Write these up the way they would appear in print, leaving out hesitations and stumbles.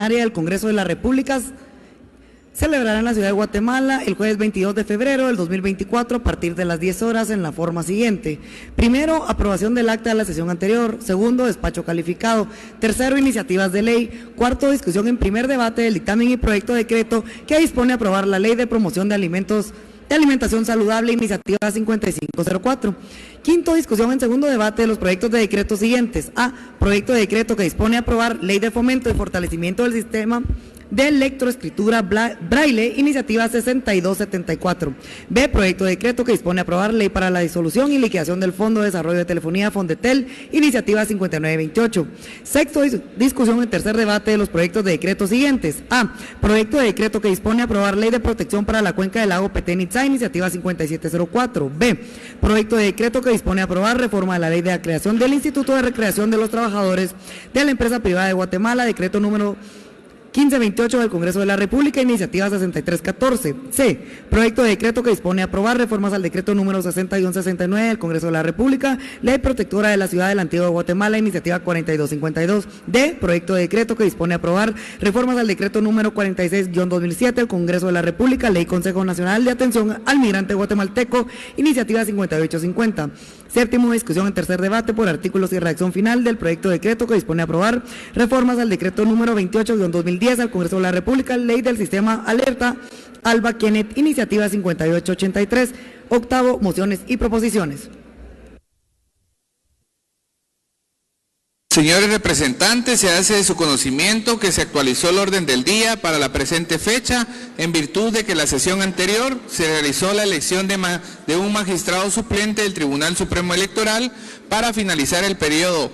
Ordinaria del Congreso de la República celebrará en la ciudad de Guatemala el jueves 22 de febrero del 2024 a partir de las 10 horas en la forma siguiente. Primero, aprobación del acta de la sesión anterior. Segundo, despacho calificado. Tercero, iniciativas de ley. Cuarto, discusión en primer debate del dictamen y proyecto de decreto que dispone a aprobar la Ley de Promoción de Alimentos de Alimentación Saludable, iniciativa 5504. Quinto, discusión en segundo debate de los proyectos de decreto siguientes. A, proyecto de decreto que dispone a aprobar Ley de Fomento y Fortalecimiento del Sistema de Electroescritura Braille, iniciativa 6274. B, proyecto de decreto que dispone a aprobar Ley para la disolución y liquidación del Fondo de Desarrollo de Telefonía Fondetel, iniciativa 5928. Sexto, discusión en tercer debate de los proyectos de decreto siguientes. A, proyecto de decreto que dispone a aprobar Ley de Protección para la Cuenca del Lago Petén-Itzá, iniciativa 5704. B, proyecto de decreto que dispone a aprobar reforma de la Ley de la creación del Instituto de Recreación de los Trabajadores de la Empresa Privada de Guatemala, decreto número 1528 del Congreso de la República, iniciativa 6314. C, proyecto de decreto que dispone a aprobar reformas al decreto número 6169 del Congreso de la República, Ley Protectora de la Ciudad de la Antigua Guatemala, iniciativa 4252. D, proyecto de decreto que dispone a aprobar reformas al decreto número 46-2007 del Congreso de la República, Ley Consejo Nacional de Atención al Migrante Guatemalteco, iniciativa 5850. Séptimo, discusión en tercer debate por artículos y redacción final del proyecto de decreto que dispone a aprobar reformas al decreto número 28-2010 al Congreso de la República, Ley del Sistema Alerta Alba Kenneth, iniciativa 5883. Octavo, mociones y proposiciones. Señores representantes, se hace de su conocimiento que se actualizó el orden del día para la presente fecha en virtud de que la sesión anterior se realizó la elección de un magistrado suplente del Tribunal Supremo Electoral para finalizar el periodo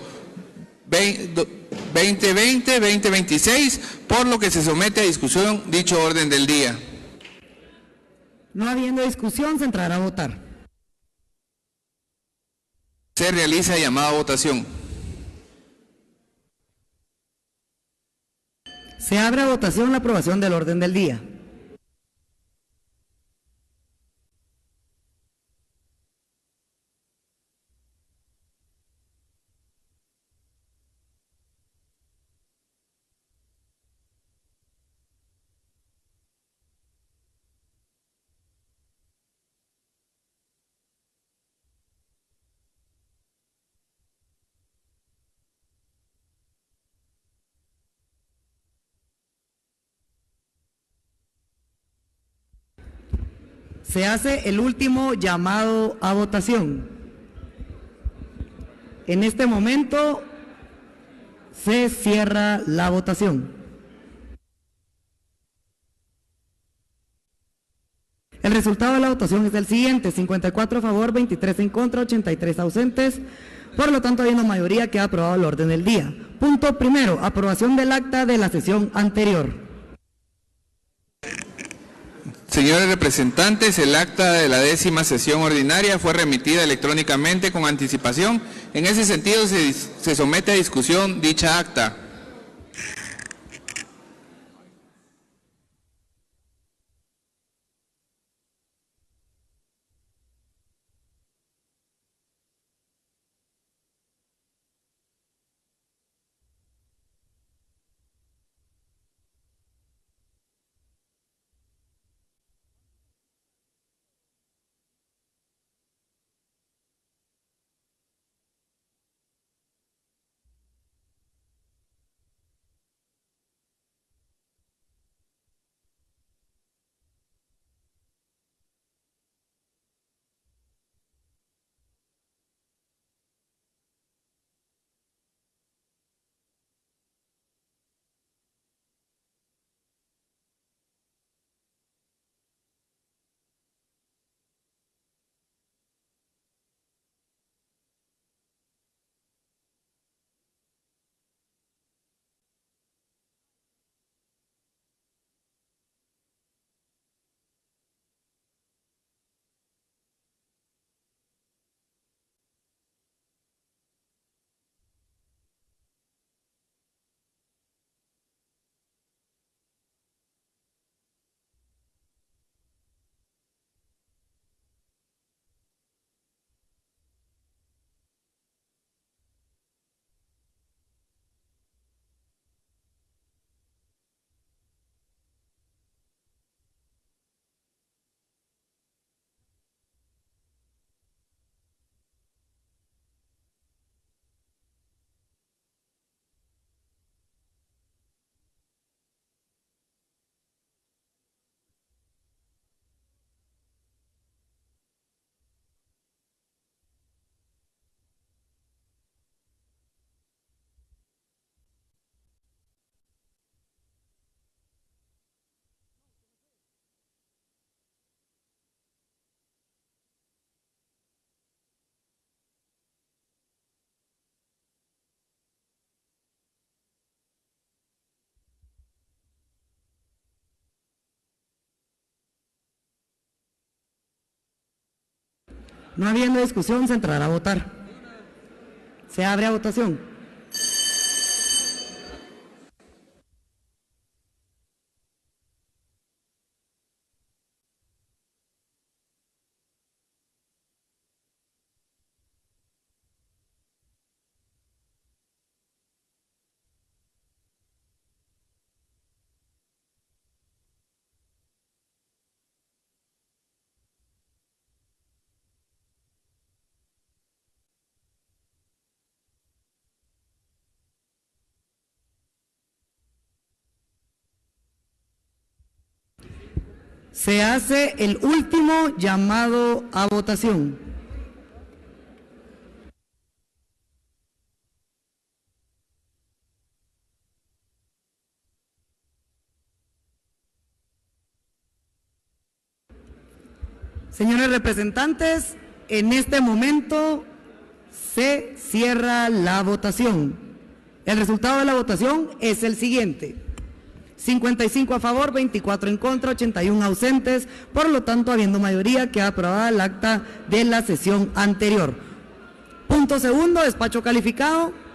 2020-2026, por lo que se somete a discusión dicho orden del día. No habiendo discusión, se entrará a votar. Se realiza llamada a votación. Se abre a votación la aprobación del orden del día. Se hace el último llamado a votación. En este momento se cierra la votación. El resultado de la votación es el siguiente: 54 a favor, 23 en contra, 83 ausentes. Por lo tanto, habiendo mayoría, queda aprobado el orden del día. Punto primero, aprobación del acta de la sesión anterior. Señores representantes, el acta de la 10ª sesión ordinaria fue remitida electrónicamente con anticipación. En ese sentido, se somete a discusión dicha acta. No habiendo discusión, se entrará a votar. Se abre a votación. Se hace el último llamado a votación. Señores representantes, en este momento se cierra la votación. El resultado de la votación es el siguiente: 55 a favor, 24 en contra, 81 ausentes. Por lo tanto, habiendo mayoría, queda aprobada el acta de la sesión anterior. Punto segundo, despacho calificado.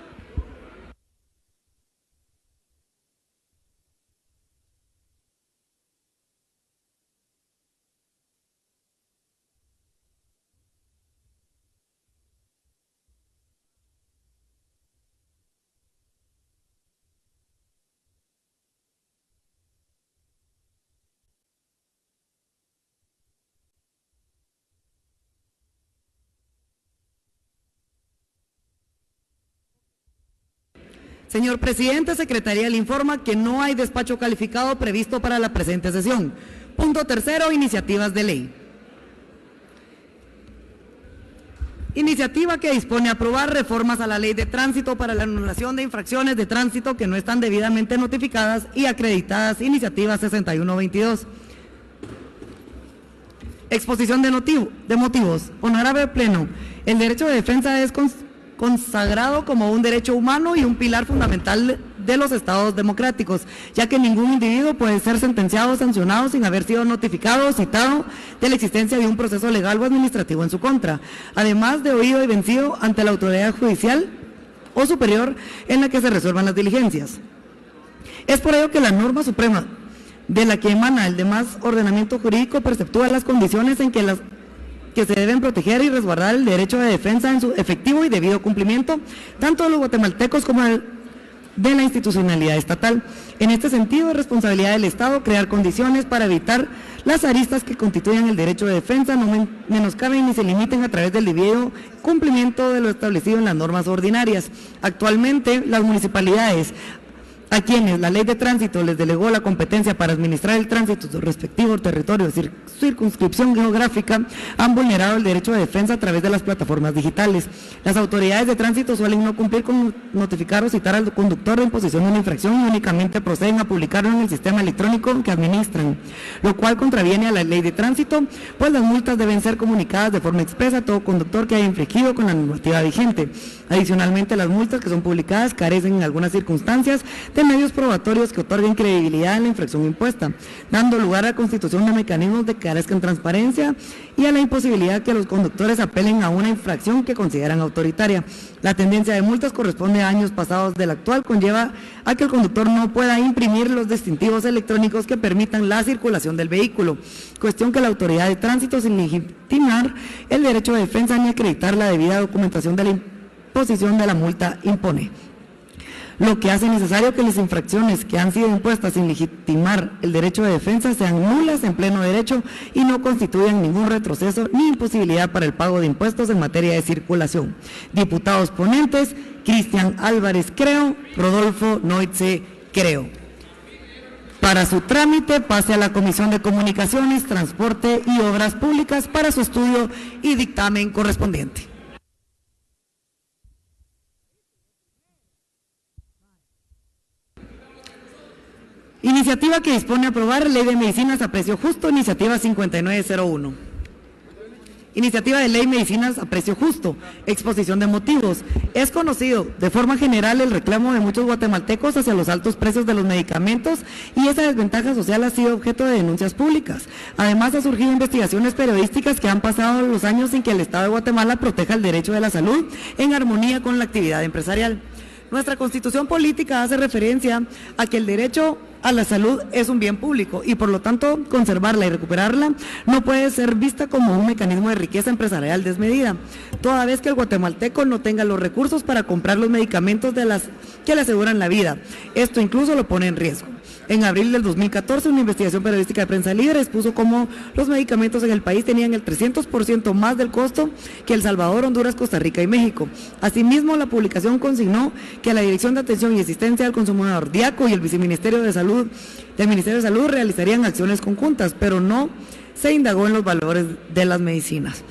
Señor presidente, Secretaría le informa que no hay despacho calificado previsto para la presente sesión. Punto tercero, iniciativas de ley. Iniciativa que dispone a aprobar reformas a la Ley de Tránsito para la anulación de infracciones de tránsito que no están debidamente notificadas y acreditadas. Iniciativa 6122. Exposición de motivos. Honorable Pleno, el derecho de defensa es consagrado como un derecho humano y un pilar fundamental de los estados democráticos, ya que ningún individuo puede ser sentenciado o sancionado sin haber sido notificado o citado de la existencia de un proceso legal o administrativo en su contra, además de oído y vencido ante la autoridad judicial o superior en la que se resuelvan las diligencias. Es por ello que la norma suprema de la que emana el demás ordenamiento jurídico perceptúa las condiciones en que se deben proteger y resguardar el derecho de defensa en su efectivo y debido cumplimiento, tanto de los guatemaltecos como de la institucionalidad estatal. En este sentido, es responsabilidad del Estado crear condiciones para evitar las aristas que constituyan el derecho de defensa, no menoscaben ni se limiten a través del debido cumplimiento de lo establecido en las normas ordinarias. Actualmente, las municipalidades, a quienes la Ley de Tránsito les delegó la competencia para administrar el tránsito de su respectivo territorio de circunscripción geográfica, han vulnerado el derecho de defensa a través de las plataformas digitales. Las autoridades de tránsito suelen no cumplir con notificar o citar al conductor de imposición de una infracción y únicamente proceden a publicarlo en el sistema electrónico que administran, lo cual contraviene a la Ley de Tránsito, pues las multas deben ser comunicadas de forma expresa a todo conductor que haya infringido con la normativa vigente. Adicionalmente, las multas que son publicadas carecen en algunas circunstancias de medios probatorios que otorguen credibilidad en la infracción impuesta, dando lugar a la constitución de mecanismos de que carezcan transparencia y a la imposibilidad que los conductores apelen a una infracción que consideran autoritaria. La tendencia de multas corresponde a años pasados del actual, conlleva a que el conductor no pueda imprimir los distintivos electrónicos que permitan la circulación del vehículo, cuestión que la autoridad de tránsito, sin legitimar el derecho de defensa ni acreditar la debida documentación de la imposición de la multa, impone, lo que hace necesario que las infracciones que han sido impuestas sin legitimar el derecho de defensa sean nulas en pleno derecho y no constituyan ningún retroceso ni imposibilidad para el pago de impuestos en materia de circulación. Diputados ponentes: Cristian Álvarez Creo, Rodolfo Noitze Creo. Para su trámite pase a la Comisión de Comunicaciones, Transporte y Obras Públicas para su estudio y dictamen correspondiente. Iniciativa que dispone a aprobar Ley de Medicinas a Precio Justo, iniciativa 5901. Iniciativa de ley Medicinas a precio justo, exposición de motivos. Es conocido de forma general el reclamo de muchos guatemaltecos hacia los altos precios de los medicamentos y esa desventaja social ha sido objeto de denuncias públicas. Además, ha surgido investigaciones periodísticas que han pasado los años sin que el Estado de Guatemala proteja el derecho de la salud en armonía con la actividad empresarial. Nuestra Constitución política hace referencia a que el derecho a la salud es un bien público y por lo tanto conservarla y recuperarla no puede ser vista como un mecanismo de riqueza empresarial desmedida, toda vez que el guatemalteco no tenga los recursos para comprar los medicamentos que le aseguran la vida. Esto incluso lo pone en riesgo. En abril del 2014, una investigación periodística de Prensa Libre expuso cómo los medicamentos en el país tenían el 300% más del costo que El Salvador, Honduras, Costa Rica y México. Asimismo, la publicación consignó que la Dirección de Atención y Asistencia al Consumidor, DIACO, y el Viceministerio de Salud del Ministerio de Salud realizarían acciones conjuntas, pero no se indagó en los valores de las medicinas.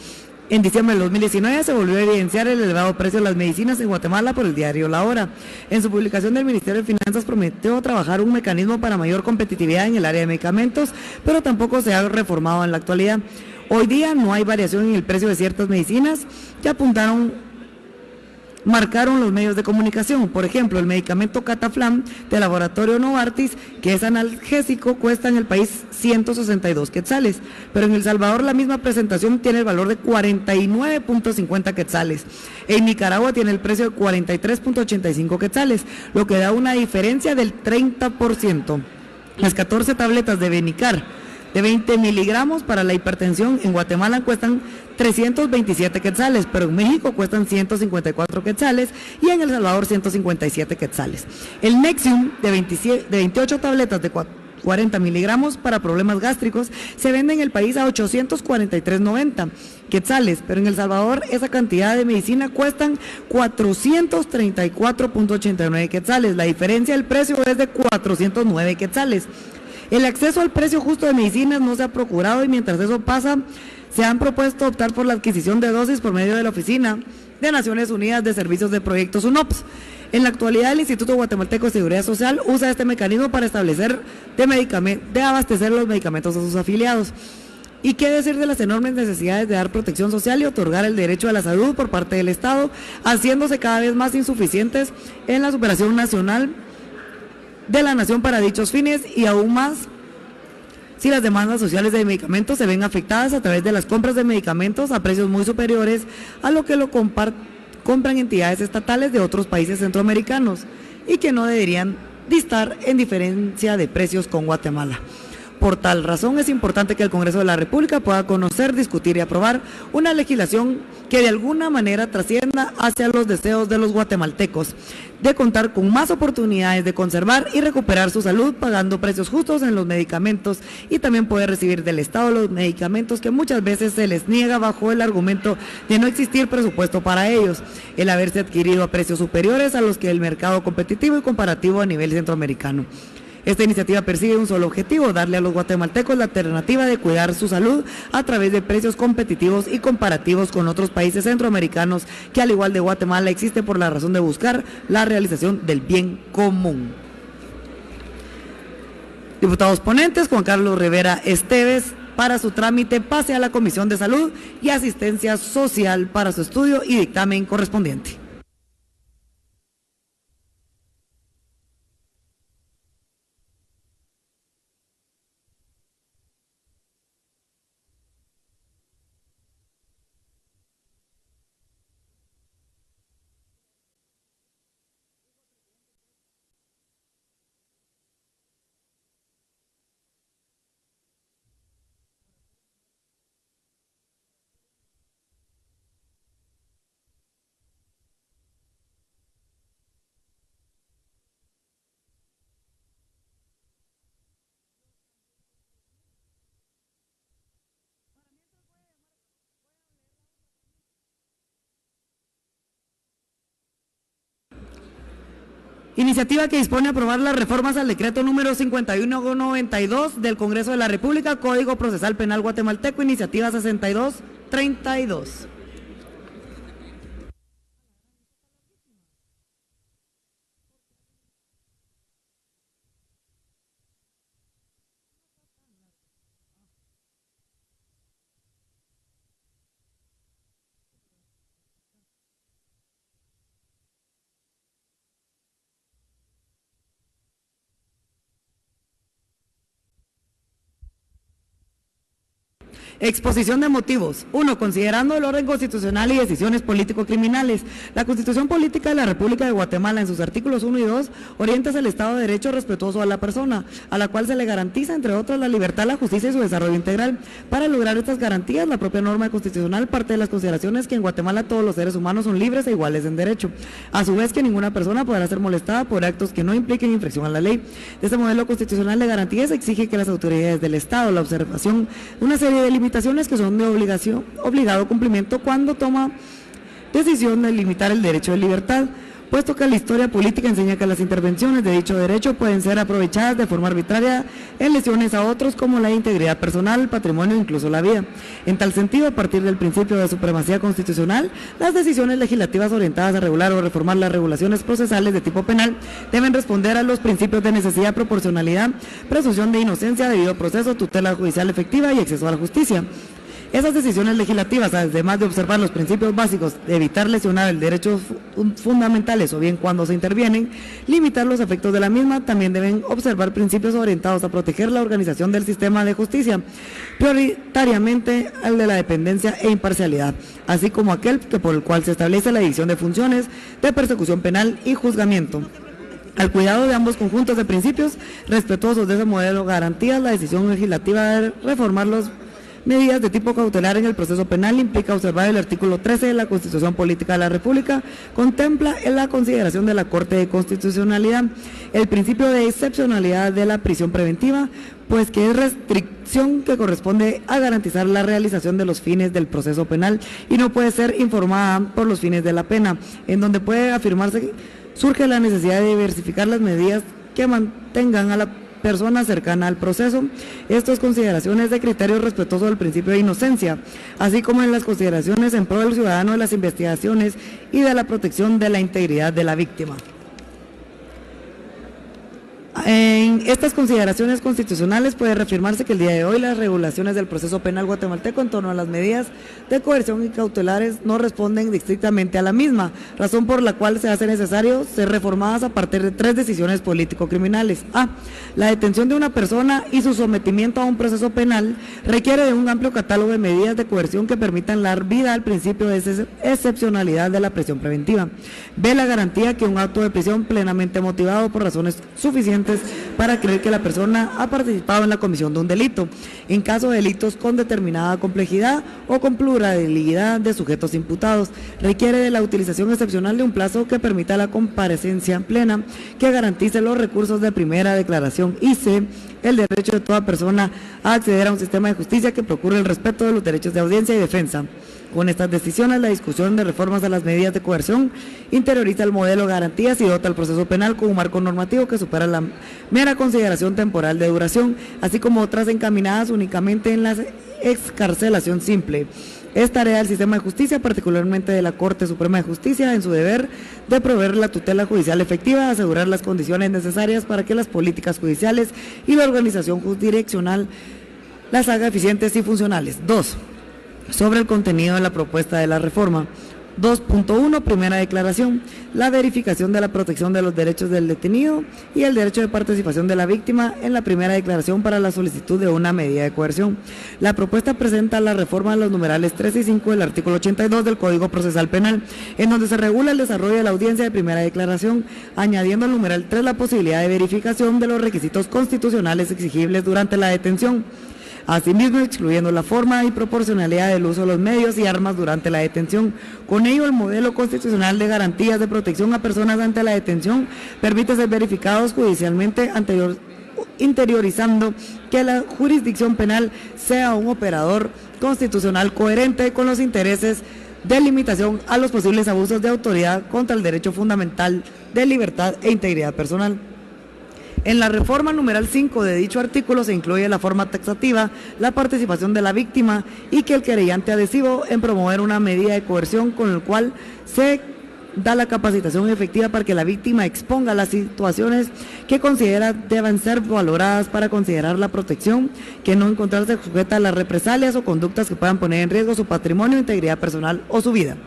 En diciembre del 2019 se volvió a evidenciar el elevado precio de las medicinas en Guatemala por el diario La Hora. En su publicación, del Ministerio de Finanzas prometió trabajar un mecanismo para mayor competitividad en el área de medicamentos, pero tampoco se ha reformado en la actualidad. Hoy día no hay variación en el precio de ciertas medicinas que marcaron los medios de comunicación. Por ejemplo, el medicamento Cataflam del laboratorio Novartis, que es analgésico, cuesta en el país 162 quetzales, pero en El Salvador la misma presentación tiene el valor de 49.50 quetzales. En Nicaragua tiene el precio de 43.85 quetzales, lo que da una diferencia del 30%. Las 14 tabletas de Benicar de 20 miligramos para la hipertensión en Guatemala cuestan 327 quetzales, pero en México cuestan 154 quetzales y en El Salvador 157 quetzales. El Nexium de 28 tabletas de 40 miligramos para problemas gástricos se vende en el país a 843.90 quetzales, pero en El Salvador esa cantidad de medicina cuestan 434.89 quetzales. La diferencia del precio es de 409 quetzales. El acceso al precio justo de medicinas no se ha procurado y mientras eso pasa, se han propuesto optar por la adquisición de dosis por medio de la Oficina de Naciones Unidas de Servicios de Proyectos UNOPS. En la actualidad, el Instituto Guatemalteco de Seguridad Social usa este mecanismo para establecer de abastecer los medicamentos a sus afiliados. ¿Y qué decir de las enormes necesidades de dar protección social y otorgar el derecho a la salud por parte del Estado, haciéndose cada vez más insuficientes en la superación nacional de la nación para dichos fines y aún más si las demandas sociales de medicamentos se ven afectadas a través de las compras de medicamentos a precios muy superiores a lo que lo compran entidades estatales de otros países centroamericanos y que no deberían distar en diferencia de precios con Guatemala. Por tal razón, es importante que el Congreso de la República pueda conocer, discutir y aprobar una legislación que de alguna manera trascienda hacia los deseos de los guatemaltecos de contar con más oportunidades de conservar y recuperar su salud pagando precios justos en los medicamentos y también poder recibir del Estado los medicamentos que muchas veces se les niega bajo el argumento de no existir presupuesto para ellos, el haberse adquirido a precios superiores a los que el mercado competitivo y comparativo a nivel centroamericano. Esta iniciativa persigue un solo objetivo: darle a los guatemaltecos la alternativa de cuidar su salud a través de precios competitivos y comparativos con otros países centroamericanos que, al igual de Guatemala, existe por la razón de buscar la realización del bien común. Diputados ponentes: Juan Carlos Rivera Esteves, para su trámite pase a la Comisión de Salud y Asistencia Social para su estudio y dictamen correspondiente. Iniciativa que dispone a aprobar las reformas al decreto número 5192 del Congreso de la República, Código Procesal Penal Guatemalteco, iniciativa 6232. Exposición de motivos. 1. Considerando el orden constitucional y decisiones político-criminales. La Constitución Política de la República de Guatemala, en sus artículos 1 y 2, orienta hacia el Estado de Derecho respetuoso a la persona, a la cual se le garantiza, entre otras, la libertad, la justicia y su desarrollo integral. Para lograr estas garantías, la propia norma constitucional parte de las consideraciones que en Guatemala todos los seres humanos son libres e iguales en derecho. A su vez, que ninguna persona podrá ser molestada por actos que no impliquen infracción a la ley. De este modelo constitucional de garantías exige que las autoridades del Estado, la observación de una serie de limitaciones que son de obligado cumplimiento cuando toma decisión de limitar el derecho de libertad, puesto que la historia política enseña que las intervenciones de dicho derecho pueden ser aprovechadas de forma arbitraria en lesiones a otros como la integridad personal, el patrimonio e incluso la vida. En tal sentido, a partir del principio de supremacía constitucional, las decisiones legislativas orientadas a regular o reformar las regulaciones procesales de tipo penal deben responder a los principios de necesidad, proporcionalidad, presunción de inocencia, debido proceso, tutela judicial efectiva y acceso a la justicia. Esas decisiones legislativas, además de observar los principios básicos de evitar lesionar el derechos fundamentales o bien cuando se intervienen, limitar los efectos de la misma, también deben observar principios orientados a proteger la organización del sistema de justicia, prioritariamente el de la dependencia e imparcialidad, así como aquel que por el cual se establece la división de funciones de persecución penal y juzgamiento. Al cuidado de ambos conjuntos de principios respetuosos de ese modelo garantías, la decisión legislativa de reformar los medidas de tipo cautelar en el proceso penal implica observar el artículo 13 de la Constitución Política de la República, contempla en la consideración de la Corte de Constitucionalidad el principio de excepcionalidad de la prisión preventiva, pues que es restricción que corresponde a garantizar la realización de los fines del proceso penal y no puede ser informada por los fines de la pena, en donde puede afirmarse que surge la necesidad de diversificar las medidas que mantengan a la persona cercana al proceso. Estas consideraciones de criterios respetuosos del principio de inocencia, así como en las consideraciones en pro del ciudadano de las investigaciones y de la protección de la integridad de la víctima. En estas consideraciones constitucionales puede reafirmarse que el día de hoy las regulaciones del proceso penal guatemalteco en torno a las medidas de coerción y cautelares no responden estrictamente a la misma, razón por la cual se hace necesario ser reformadas a partir de 3 decisiones político-criminales. A. La detención de una persona y su sometimiento a un proceso penal requiere de un amplio catálogo de medidas de coerción que permitan dar vida al principio de excepcionalidad de la prisión preventiva. B. La garantía que un acto de prisión plenamente motivado por razones suficientes para creer que la persona ha participado en la comisión de un delito, en caso de delitos con determinada complejidad o con pluralidad de sujetos imputados. Requiere de la utilización excepcional de un plazo que permita la comparecencia plena, que garantice los recursos de primera declaración. Y C. El derecho de toda persona a acceder a un sistema de justicia que procure el respeto de los derechos de audiencia y defensa. Con estas decisiones, la discusión de reformas a las medidas de coerción interioriza el modelo de garantías y dota al proceso penal con un marco normativo que supera la mera consideración temporal de duración, así como otras encaminadas únicamente en la excarcelación simple. Es tarea del sistema de justicia, particularmente de la Corte Suprema de Justicia, en su deber de proveer la tutela judicial efectiva, asegurar las condiciones necesarias para que las políticas judiciales y la organización jurisdiccional las haga eficientes y funcionales. 2. Sobre el contenido de la propuesta de la reforma. 2.1. Primera declaración. La verificación de la protección de los derechos del detenido y el derecho de participación de la víctima en la primera declaración para la solicitud de una medida de coerción. La propuesta presenta la reforma de los numerales 3 y 5 del artículo 82 del Código Procesal Penal, en donde se regula el desarrollo de la audiencia de primera declaración, añadiendo al numeral 3 la posibilidad de verificación de los requisitos constitucionales exigibles durante la detención. Asimismo, excluyendo la forma y proporcionalidad del uso de los medios y armas durante la detención. Con ello, el modelo constitucional de garantías de protección a personas ante la detención permite ser verificados judicialmente interiorizando que la jurisdicción penal sea un operador constitucional coherente con los intereses de limitación a los posibles abusos de autoridad contra el derecho fundamental de libertad e integridad personal. En la reforma numeral 5 de dicho artículo se incluye la forma taxativa, la participación de la víctima y que el querellante adhesivo en promover una medida de coerción con el cual se da la capacitación efectiva para que la víctima exponga las situaciones que considera deben ser valoradas para considerar la protección, que no encontrarse sujeta a las represalias o conductas que puedan poner en riesgo su patrimonio, integridad personal o su vida.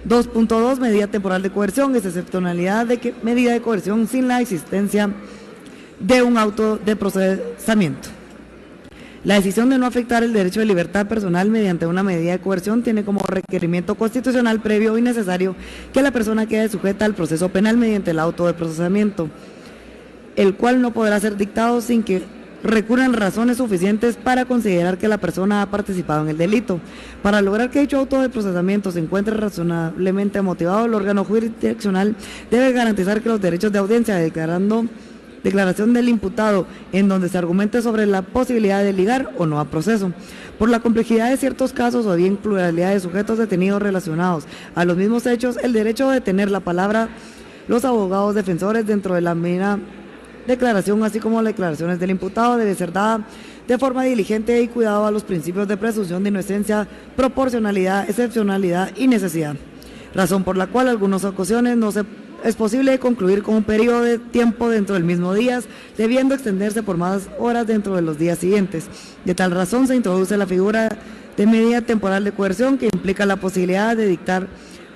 2.2. Medida temporal de coerción. Es excepcionalidad de medida de coerción sin la existencia de un auto de procesamiento. La decisión de no afectar el derecho de libertad personal mediante una medida de coerción tiene como requerimiento constitucional previo y necesario que la persona quede sujeta al proceso penal mediante el auto de procesamiento, el cual no podrá ser dictado sin que recurran razones suficientes para considerar que la persona ha participado en el delito. Para lograr que dicho auto de procesamiento se encuentre razonablemente motivado, el órgano jurisdiccional debe garantizar que los derechos de audiencia declaración del imputado en donde se argumente sobre la posibilidad de ligar o no a proceso. Por la complejidad de ciertos casos o bien pluralidad de sujetos detenidos relacionados a los mismos hechos, el derecho de tener la palabra los abogados defensores dentro de la misma declaración, así como las declaraciones del imputado, debe ser dada de forma diligente y cuidado a los principios de presunción de inocencia, proporcionalidad, excepcionalidad y necesidad, razón por la cual en algunas ocasiones no es posible concluir con un periodo de tiempo dentro del mismo día, debiendo extenderse por más horas dentro de los días siguientes. De tal razón se introduce la figura de medida temporal de coerción, que implica la posibilidad de dictar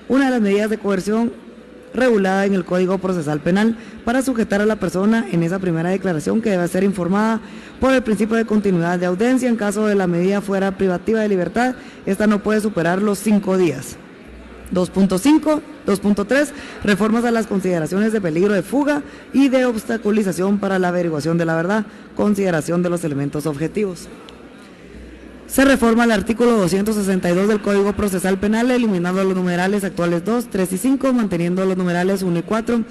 una de las medidas de coerción regulada en el Código Procesal Penal para sujetar a la persona en esa primera declaración, que debe ser informada por el principio de continuidad de audiencia. En caso de la medida fuera privativa de libertad, esta no puede superar los 5 días. 2.3. Reformas a las consideraciones de peligro de fuga y de obstaculización para la averiguación de la verdad, consideración de los elementos objetivos. Se reforma el artículo 262 del Código Procesal Penal, eliminando los numerales actuales 2, 3 y 5, manteniendo los numerales 1 y 4,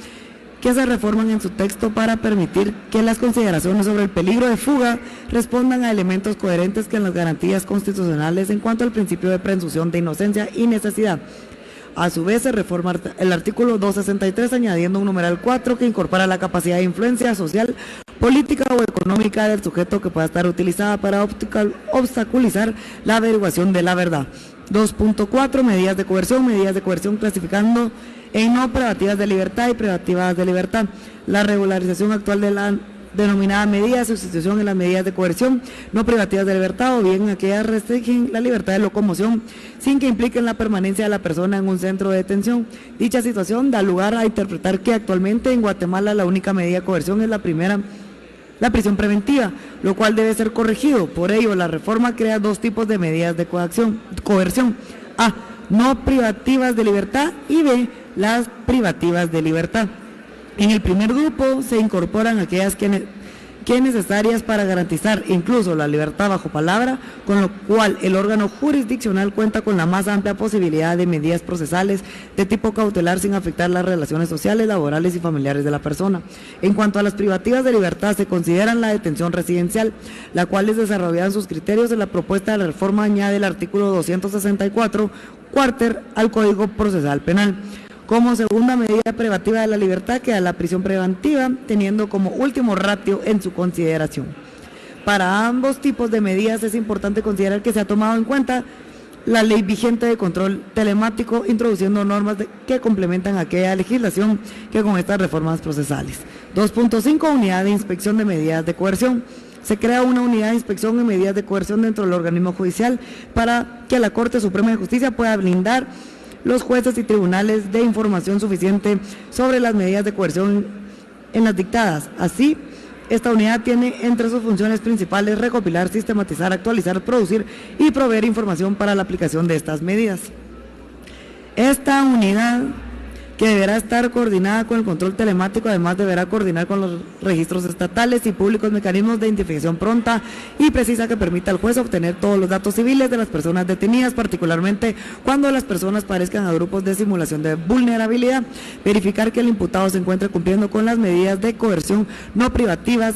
que se reforman en su texto para permitir que las consideraciones sobre el peligro de fuga respondan a elementos coherentes con las garantías constitucionales en cuanto al principio de presunción de inocencia y necesidad. A su vez, se reforma el artículo 263 añadiendo un numeral 4 que incorpora la capacidad de influencia social, política o económica del sujeto que pueda estar utilizada para obstaculizar la averiguación de la verdad. 2.4. Medidas de coerción clasificando en no privativas de libertad y privativas de libertad. La regularización actual de la denominada medida de sustitución en las medidas de coerción no privativas de libertad, o bien aquellas restringen la libertad de locomoción sin que impliquen la permanencia de la persona en un centro de detención. Dicha situación da lugar a interpretar que actualmente en Guatemala la única medida de coerción es la prisión preventiva, lo cual debe ser corregido. Por ello, la reforma crea dos tipos de medidas de coerción: A, no privativas de libertad, y B, las privativas de libertad. En el primer grupo se incorporan aquellas que necesarias para garantizar incluso la libertad bajo palabra, con lo cual el órgano jurisdiccional cuenta con la más amplia posibilidad de medidas procesales de tipo cautelar sin afectar las relaciones sociales, laborales y familiares de la persona. En cuanto a las privativas de libertad, se consideran la detención residencial, la cual es desarrollada en sus criterios. En la propuesta de la reforma añade el artículo 264 cuarter al Código Procesal Penal. Como segunda medida privativa de la libertad queda la prisión preventiva, teniendo como último ratio en su consideración. Para ambos tipos de medidas es importante considerar que se ha tomado en cuenta la ley vigente de control telemático, introduciendo normas que complementan aquella legislación que con estas reformas procesales. 2.5. Unidad de inspección de medidas de coerción. Se crea una unidad de inspección de medidas de coerción dentro del organismo judicial para que la Corte Suprema de Justicia pueda blindar los jueces y tribunales de información suficiente sobre las medidas de coerción en las dictadas. Así, esta unidad tiene entre sus funciones principales recopilar, sistematizar, actualizar, producir y proveer información para la aplicación de estas medidas. Esta unidad, que deberá estar coordinada con el control telemático, además deberá coordinar con los registros estatales y públicos mecanismos de identificación pronta y precisa que permita al juez obtener todos los datos civiles de las personas detenidas, particularmente cuando las personas parezcan a grupos de simulación de vulnerabilidad, verificar que el imputado se encuentre cumpliendo con las medidas de coerción no privativas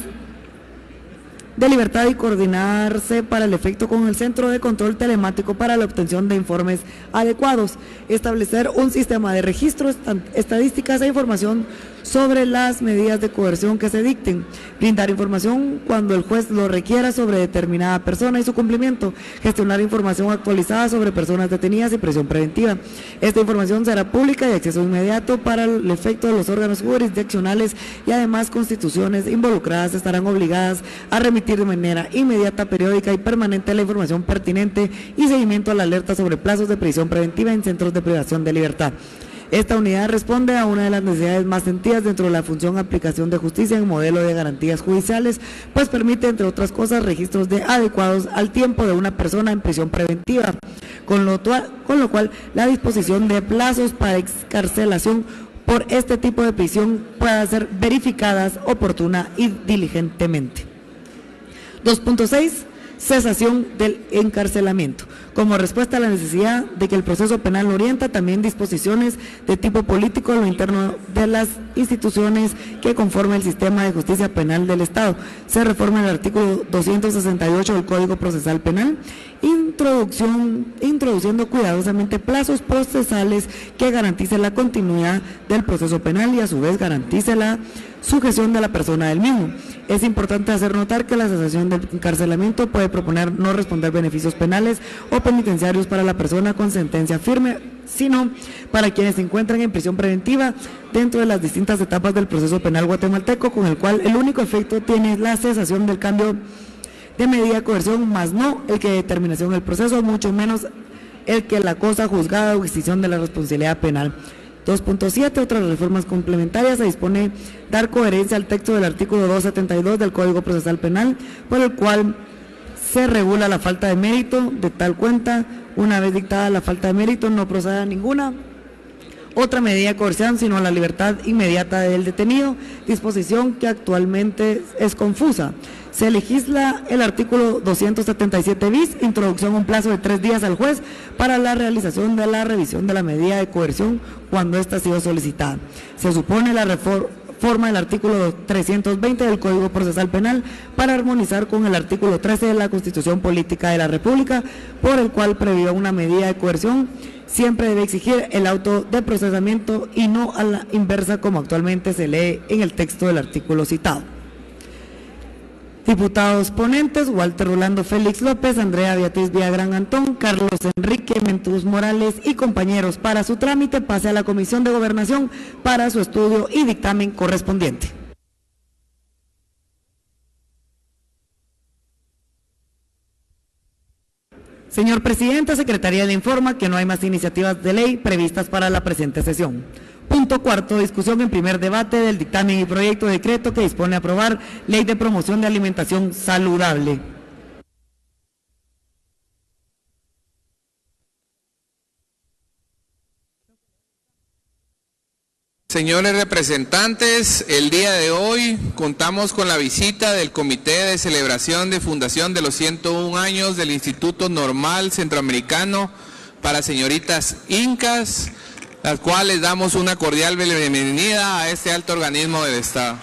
de libertad y coordinarse para el efecto con el Centro de Control Telemático para la obtención de informes adecuados, establecer un sistema de registros, estadísticas e información sobre las medidas de coerción que se dicten, brindar información cuando el juez lo requiera sobre determinada persona y su cumplimiento, gestionar información actualizada sobre personas detenidas y prisión preventiva. Esta información será pública y de acceso inmediato para el efecto de los órganos jurisdiccionales, y además constituciones involucradas estarán obligadas a remitir de manera inmediata, periódica y permanente la información pertinente y seguimiento a la alerta sobre plazos de prisión preventiva en centros de privación de libertad. Esta unidad responde a una de las necesidades más sentidas dentro de la función aplicación de justicia en modelo de garantías judiciales, pues permite, entre otras cosas, registros adecuados al tiempo de una persona en prisión preventiva, con lo cual la disposición de plazos para excarcelación por este tipo de prisión pueda ser verificadas oportuna y diligentemente. 2.6. Cesación del encarcelamiento. Como respuesta a la necesidad de que el proceso penal orienta también disposiciones de tipo político a lo interno de las instituciones que conforman el sistema de justicia penal del Estado, se reforma el artículo 268 del Código Procesal Penal, introduciendo cuidadosamente plazos procesales que garanticen la continuidad del proceso penal y a su vez garantice la sujeción de la persona del mismo. Es importante hacer notar que la cesación del encarcelamiento puede proponer no responder beneficios penales o penitenciarios para la persona con sentencia firme, sino para quienes se encuentran en prisión preventiva dentro de las distintas etapas del proceso penal guatemalteco, con el cual el único efecto tiene la cesación del cambio de medida de coerción, más no el que determinación del proceso, mucho menos el que la cosa juzgada o extinción de la responsabilidad penal. 2.7. Otras reformas complementarias. Se dispone dar coherencia al texto del artículo 272 del Código Procesal Penal, por el cual se regula la falta de mérito de tal cuenta. Una vez dictada la falta de mérito, no proceda ninguna otra medida de coerción, sino la libertad inmediata del detenido, disposición que actualmente es confusa. Se legisla el artículo 277 bis, introducción un plazo de 3 días al juez para la realización de la revisión de la medida de coerción cuando ésta ha sido solicitada. Se supone la reforma del artículo 320 del Código Procesal Penal para armonizar con el artículo 13 de la Constitución Política de la República, por el cual previó una medida de coerción siempre debe exigir el auto de procesamiento y no a la inversa como actualmente se lee en el texto del artículo citado. Diputados ponentes: Walter Rolando Félix López, Andrea Beatriz Villagrán Antón, Carlos Enrique Mentús Morales y compañeros. Para su trámite pase a la Comisión de Gobernación para su estudio y dictamen correspondiente. Señor Presidente, Secretaría le informa que no hay más iniciativas de ley previstas para la presente sesión. Punto cuarto, discusión en primer debate del dictamen y proyecto de decreto que dispone a aprobar Ley de Promoción de Alimentación Saludable. Señores representantes, el día de hoy contamos con la visita del Comité de Celebración de Fundación de los 101 años del Instituto Normal Centroamericano para Señoritas Incas, las cuales damos una cordial bienvenida a este alto organismo del Estado.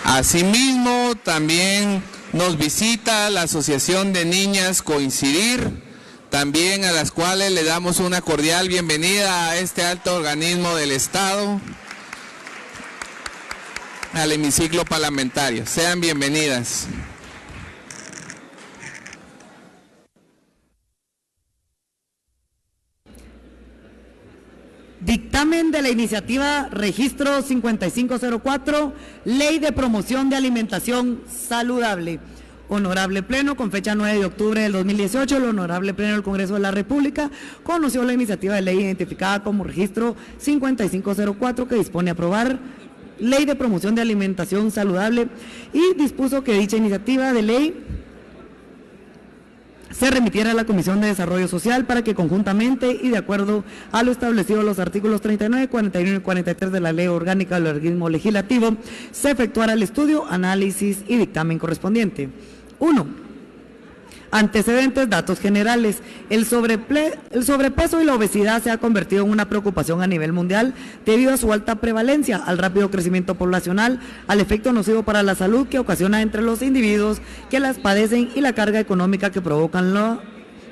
Asimismo, también nos visita la Asociación de Niñas Coincidir, también a las cuales le damos una cordial bienvenida a este alto organismo del Estado, al hemiciclo parlamentario. Sean bienvenidas. Dictamen de la iniciativa Registro 5504, Ley de Promoción de Alimentación Saludable. Honorable Pleno, con fecha 9 de octubre del 2018, el Honorable Pleno del Congreso de la República conoció la iniciativa de ley identificada como Registro 5504, que dispone a aprobar Ley de Promoción de Alimentación Saludable, y dispuso que dicha iniciativa de ley se remitiera a la Comisión de Desarrollo Social para que conjuntamente y de acuerdo a lo establecido en los artículos 39, 41 y 43 de la Ley Orgánica del Organismo Legislativo, se efectuara el estudio, análisis y dictamen correspondiente. 1. Antecedentes, datos generales. El sobrepeso y la obesidad se ha convertido en una preocupación a nivel mundial debido a su alta prevalencia, al rápido crecimiento poblacional, al efecto nocivo para la salud que ocasiona entre los individuos que las padecen y la carga económica que provocan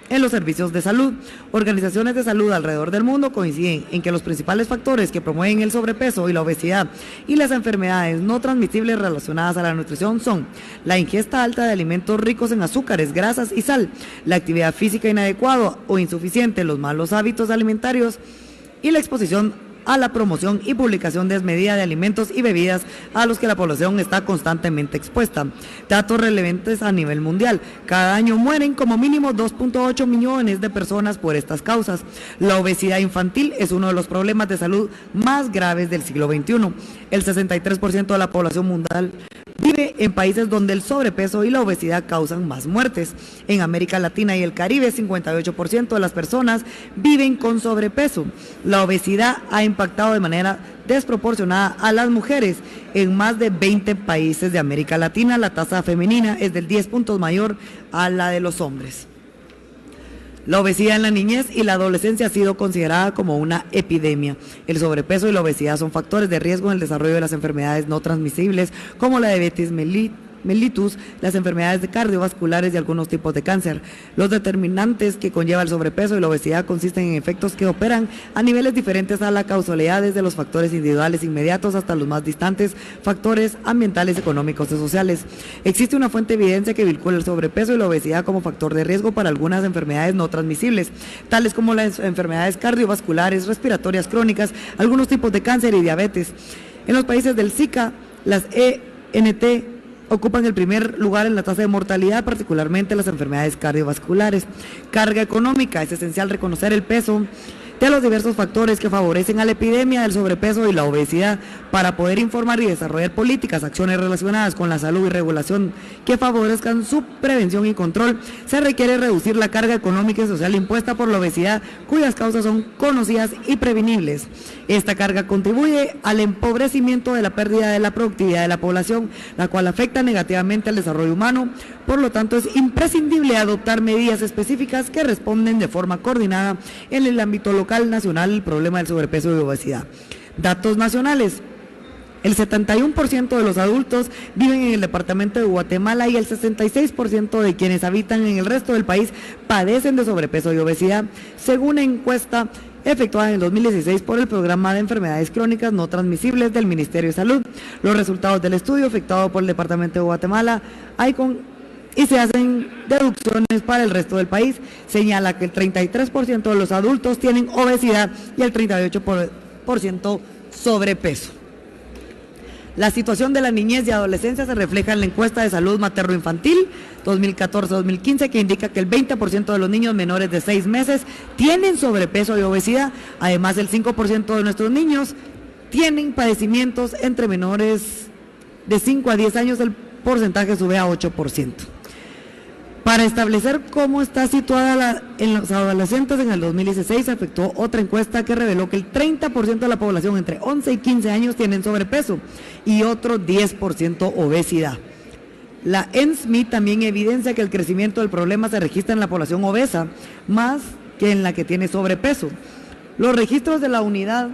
en los servicios de salud. Organizaciones de salud alrededor del mundo coinciden en que los principales factores que promueven el sobrepeso y la obesidad y las enfermedades no transmisibles relacionadas a la nutrición son la ingesta alta de alimentos ricos en azúcares, grasas y sal, la actividad física inadecuada o insuficiente, los malos hábitos alimentarios y la exposición a la promoción y publicación desmedida de alimentos y bebidas a los que la población está constantemente expuesta. Datos relevantes a nivel mundial. Cada año mueren como mínimo 2.8 millones de personas por estas causas. La obesidad infantil es uno de los problemas de salud más graves del siglo XXI. El 63% de la población mundial vive en países donde el sobrepeso y la obesidad causan más muertes. En América Latina y el Caribe, 58% de las personas viven con sobrepeso. La obesidad ha impactado de manera desproporcionada a las mujeres. En más de 20 países de América Latina, la tasa femenina es del 10 puntos mayor a la de los hombres. La obesidad en la niñez y la adolescencia ha sido considerada como una epidemia. El sobrepeso y la obesidad son factores de riesgo en el desarrollo de las enfermedades no transmisibles como la diabetes mellitus, las enfermedades cardiovasculares y algunos tipos de cáncer. Los determinantes que conlleva el sobrepeso y la obesidad consisten en efectos que operan a niveles diferentes a la causalidad, desde los factores individuales inmediatos hasta los más distantes, factores ambientales, económicos y sociales. Existe una fuente de evidencia que vincula el sobrepeso y la obesidad como factor de riesgo para algunas enfermedades no transmisibles, tales como las enfermedades cardiovasculares, respiratorias crónicas, algunos tipos de cáncer y diabetes. En los países del SICA, las ENT ocupan el primer lugar en la tasa de mortalidad, particularmente las enfermedades cardiovasculares. Carga económica. Es esencial reconocer el peso de los diversos factores que favorecen a la epidemia del sobrepeso y la obesidad para poder informar y desarrollar políticas, acciones relacionadas con la salud y regulación que favorezcan su prevención y control. Se requiere reducir la carga económica y social impuesta por la obesidad, cuyas causas son conocidas y prevenibles. Esta carga contribuye al empobrecimiento de la pérdida de la productividad de la población, la cual afecta negativamente al desarrollo humano. Por lo tanto, es imprescindible adoptar medidas específicas que responden de forma coordinada en el ámbito local, nacional, el problema del sobrepeso y obesidad. Datos nacionales. El 71% de los adultos viven en el departamento de Guatemala y el 66% de quienes habitan en el resto del país padecen de sobrepeso y obesidad, según una encuesta efectuada en el 2016 por el Programa de Enfermedades Crónicas No Transmisibles del Ministerio de Salud. Los resultados del estudio efectuado por el departamento de Guatemala y se hacen deducciones para el resto del país. Señala que el 33% de los adultos tienen obesidad y el 38% sobrepeso. La situación de la niñez y adolescencia se refleja en la encuesta de salud materno-infantil 2014-2015, que indica que el 20% de los niños menores de 6 meses tienen sobrepeso y obesidad. Además, el 5% de nuestros niños tienen padecimientos. Entre menores de 5 a 10 años el porcentaje sube a 8%. Para establecer cómo está situada en los adolescentes, en el 2016 se efectuó otra encuesta que reveló que el 30% de la población entre 11 y 15 años tienen sobrepeso y otro 10% obesidad. La ENSMI también evidencia que el crecimiento del problema se registra en la población obesa, más que en la que tiene sobrepeso. Los registros de la unidad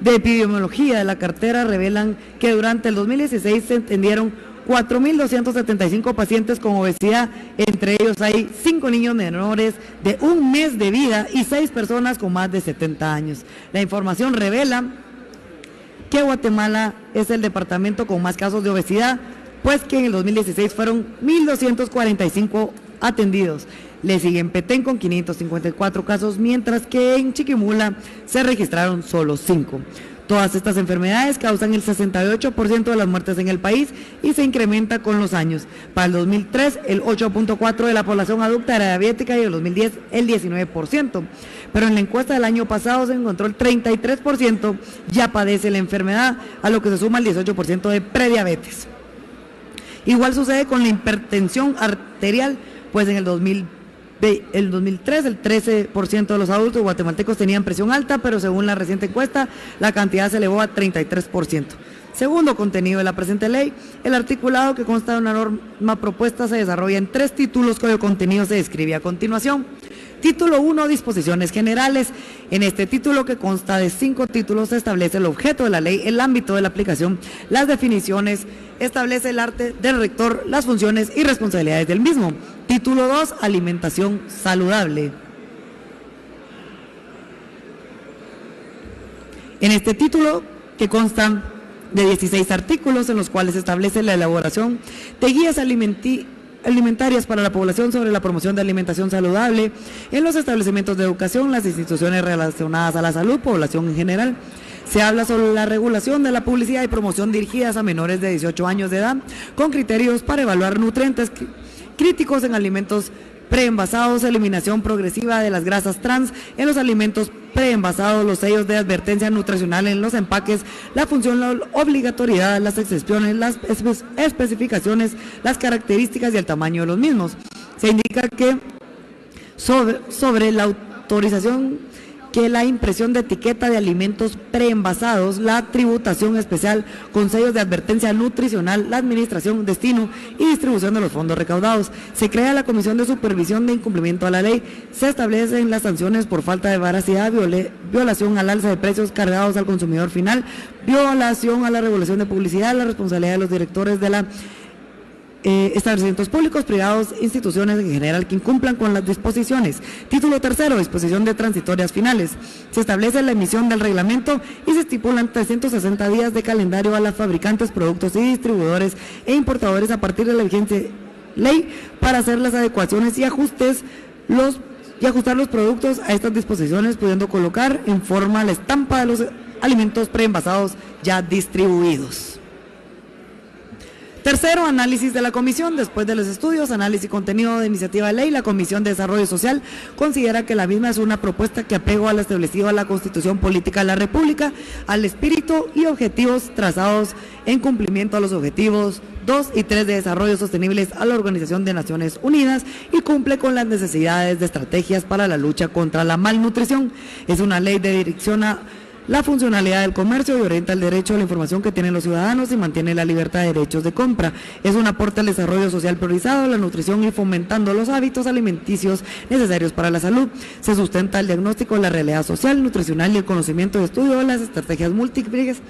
de epidemiología de la cartera revelan que durante el 2016 se atendieron 4.275 pacientes con obesidad. Entre ellos hay 5 niños menores de 1 mes de vida y 6 personas con más de 70 años. La información revela que Guatemala es el departamento con más casos de obesidad, pues que en el 2016 fueron 1.245 atendidos. Le siguen Petén con 554 casos, mientras que en Chiquimula se registraron solo 5. Todas estas enfermedades causan el 68% de las muertes en el país y se incrementa con los años. Para el 2003, el 8.4% de la población adulta era diabética y en el 2010 el 19%. Pero en la encuesta del año pasado se encontró el 33% ya padece la enfermedad, a lo que se suma el 18% de prediabetes. Igual sucede con la hipertensión arterial, pues en el 2003 el 13% de los adultos guatemaltecos tenían presión alta, pero según la reciente encuesta la cantidad se elevó a 33%. Segundo contenido de la presente ley, el articulado que consta de una norma propuesta se desarrolla en 3 títulos cuyo contenido se describe a continuación. Título 1, disposiciones generales. En este título, que consta de 5 títulos, se establece el objeto de la ley, el ámbito de la aplicación, las definiciones, establece el arte del rector, las funciones y responsabilidades del mismo. Título 2, alimentación saludable. En este título, que consta de 16 artículos en los cuales se establece la elaboración de guías alimenticias alimentarias para la población sobre la promoción de alimentación saludable en los establecimientos de educación, las instituciones relacionadas a la salud, población en general. Se habla sobre la regulación de la publicidad y promoción dirigidas a menores de 18 años de edad, con criterios para evaluar nutrientes críticos en alimentos preenvasados, eliminación progresiva de las grasas trans en los alimentos preenvasados, los sellos de advertencia nutricional en los empaques, la función, la obligatoriedad, las excepciones, las especificaciones, las características y el tamaño de los mismos. Se indica que sobre la autorización que la impresión de etiqueta de alimentos preenvasados, la tributación especial con sellos de advertencia nutricional, la administración, destino y distribución de los fondos recaudados. Se crea la Comisión de Supervisión de Incumplimiento a la Ley. Se establecen las sanciones por falta de veracidad, violación al alza de precios cargados al consumidor final, violación a la regulación de publicidad, la responsabilidad de los directores de la establecimientos públicos, privados, instituciones en general que incumplan con las disposiciones. Título tercero, disposición de transitorias finales. Se establece la emisión del reglamento y se estipulan 360 días de calendario a las fabricantes, productos y distribuidores e importadores a partir de la vigente ley para hacer las adecuaciones y ajustar los productos a estas disposiciones, pudiendo colocar en forma la estampa de los alimentos preenvasados ya distribuidos. Tercero, análisis de la comisión. Después de los estudios, análisis y contenido de iniciativa de ley, la Comisión de Desarrollo Social considera que la misma es una propuesta que apego a lo establecido a la Constitución Política de la República, al espíritu y objetivos trazados en cumplimiento a los objetivos 2 y 3 de desarrollo sostenibles a la Organización de Naciones Unidas y cumple con las necesidades de estrategias para la lucha contra la malnutrición. Es una ley de dirección a la funcionalidad del comercio y orienta el derecho a la información que tienen los ciudadanos y mantiene la libertad de derechos de compra. Es un aporte al desarrollo social priorizado, la nutrición y fomentando los hábitos alimenticios necesarios para la salud. Se sustenta el diagnóstico de la realidad social, nutricional y el conocimiento y estudio de las estrategias múltiples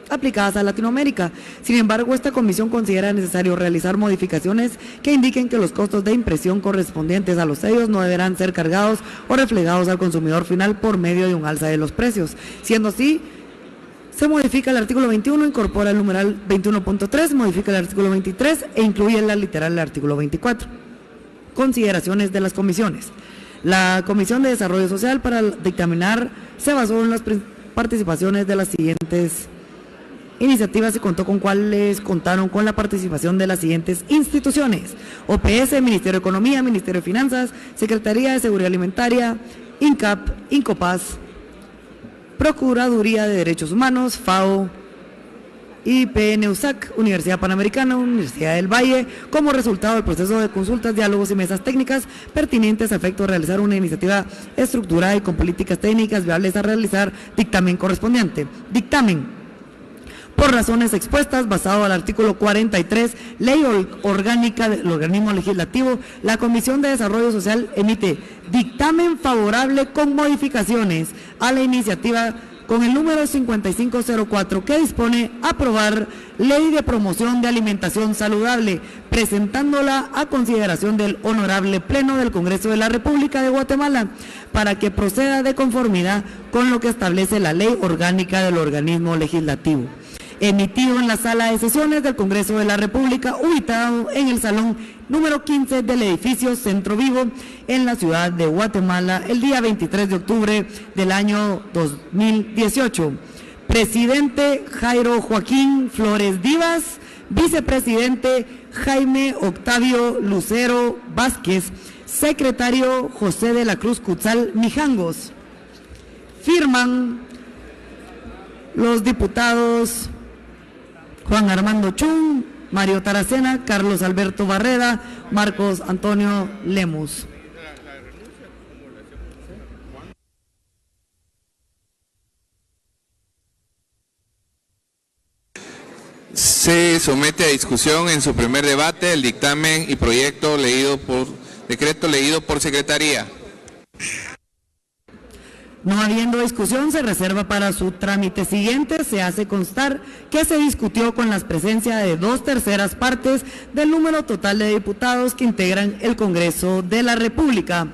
aplicadas a Latinoamérica. Sin embargo, esta comisión considera necesario realizar modificaciones que indiquen que los costos de impresión correspondientes a los sellos no deberán ser cargados o reflejados al consumidor final por medio de un alza de los precios. Siendo así, se modifica el artículo 21, incorpora el numeral 21.3, modifica el artículo 23 e incluye la literal del artículo 24. Consideraciones de las comisiones. La Comisión de Desarrollo Social para dictaminar se basó en las participaciones de las siguientes iniciativas y contaron con la participación de las siguientes instituciones: OPS, Ministerio de Economía, Ministerio de Finanzas, Secretaría de Seguridad Alimentaria, INCAP, INCOPAS, Procuraduría de Derechos Humanos, FAO, IPN-USAC, Universidad Panamericana, Universidad del Valle, como resultado del proceso de consultas, diálogos y mesas técnicas pertinentes a efecto de realizar una iniciativa estructurada y con políticas técnicas viables a realizar dictamen correspondiente. Dictamen. Por razones expuestas, basado al artículo 43, Ley Orgánica del Organismo Legislativo, la Comisión de Desarrollo Social emite dictamen favorable con modificaciones a la iniciativa con el número 5504 que dispone aprobar Ley de Promoción de Alimentación Saludable, presentándola a consideración del Honorable Pleno del Congreso de la República de Guatemala para que proceda de conformidad con lo que establece la Ley Orgánica del Organismo Legislativo. Emitido en la sala de sesiones del Congreso de la República, ubicado en el salón número 15 del edificio Centro Vivo, en la ciudad de Guatemala, el día 23 de octubre del año 2018. Presidente Jairo Joaquín Flores Divas, vicepresidente Jaime Octavio Lucero Vázquez, secretario José de la Cruz Cutzal Mijangos. Firman los diputados Juan Armando Chun, Mario Taracena, Carlos Alberto Barreda, Marcos Antonio Lemus. Se somete a discusión en su primer debate el dictamen y decreto leído por Secretaría. No habiendo discusión, se reserva para su trámite siguiente. Se hace constar que se discutió con la presencia de 2/3 partes del número total de diputados que integran el Congreso de la República.